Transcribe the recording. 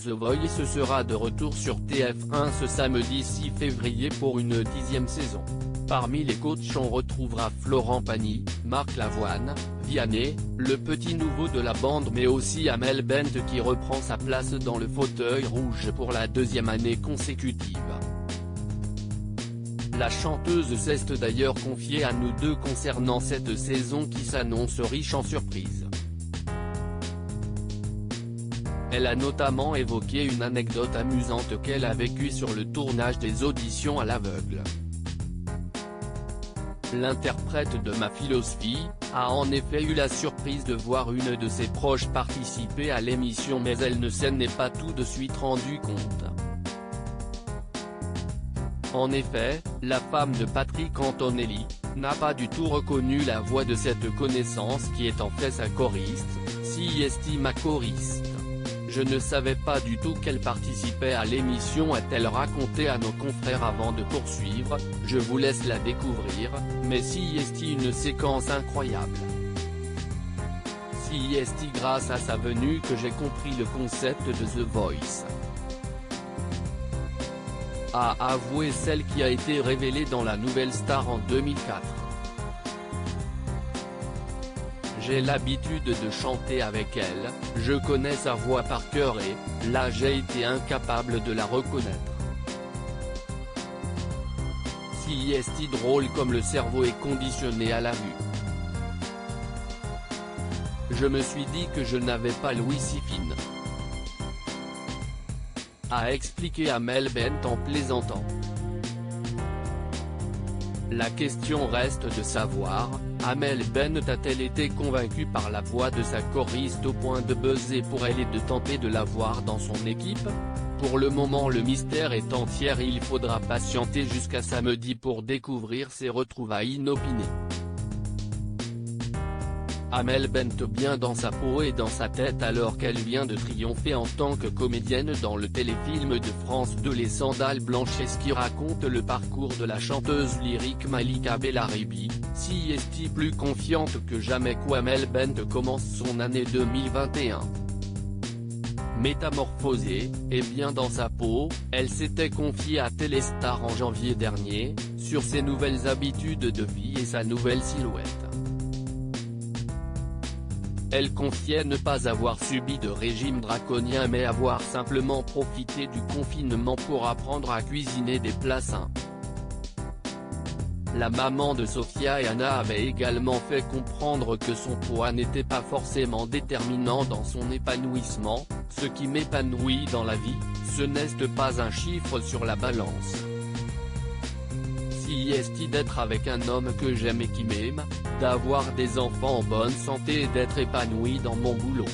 The Voice sera de retour sur TF1 ce samedi 6 février pour une 10e saison. Parmi les coachs on retrouvera Florent Pagny, Marc Lavoine, Vianney, le petit nouveau de la bande mais aussi Amel Bent qui reprend sa place dans le fauteuil rouge pour la 2e année consécutive. La chanteuse s'est d'ailleurs confiée à nous deux concernant cette saison qui s'annonce riche en surprises. Elle a notamment évoqué une anecdote amusante qu'elle a vécue sur le tournage des auditions à l'aveugle. L'interprète de Ma Philosophie a en effet eu la surprise de voir une de ses proches participer à l'émission mais elle ne s'en est pas tout de suite rendu compte. En effet, la femme de Patrick Antonelli n'a pas du tout reconnu la voix de cette connaissance qui est en fait sa choriste, CIST ma choriste. Je ne savais pas du tout qu'elle participait à l'émission, a-t-elle raconté à nos confrères avant de poursuivre, je vous laisse la découvrir, mais CIST une séquence incroyable. CIST grâce à sa venue que j'ai compris le concept de The Voice. A avoué celle qui a été révélée dans La Nouvelle Star en 2004. J'ai l'habitude de chanter avec elle, je connais sa voix par cœur et, là j'ai été incapable de la reconnaître. CIST drôle comme le cerveau est conditionné à la vue. Je me suis dit que je n'avais pas l'ouïe si fine. A expliqué Amel Bent en plaisantant. La question reste de savoir, Amel Bent a-t-elle été convaincue par la voix de sa choriste au point de buzzer pour elle et de tenter de la voir dans son équipe? Pour le moment le mystère est entier et il faudra patienter jusqu'à samedi pour découvrir ses retrouvailles inopinées. Amel Bent bien dans sa peau et dans sa tête alors qu'elle vient de triompher en tant que comédienne dans le téléfilm de France 2 Les Sandales Blanches qui raconte le parcours de la chanteuse lyrique Malika Bellaribi, CIST plus confiante que jamais qu'Amel Bent commence son année 2021. Métamorphosée, et bien dans sa peau, elle s'était confiée à Téléstar en janvier dernier, sur ses nouvelles habitudes de vie et sa nouvelle silhouette. Elle confiait ne pas avoir subi de régime draconien mais avoir simplement profité du confinement pour apprendre à cuisiner des plats sains. La maman de Sophia et Anna avait également fait comprendre que son poids n'était pas forcément déterminant dans son épanouissement, ce qui m'épanouit dans la vie, ce n'est pas un chiffre sur la balance. CIST d'être avec un homme que j'aime et qui m'aime, d'avoir des enfants en bonne santé et d'être épanoui dans mon boulot.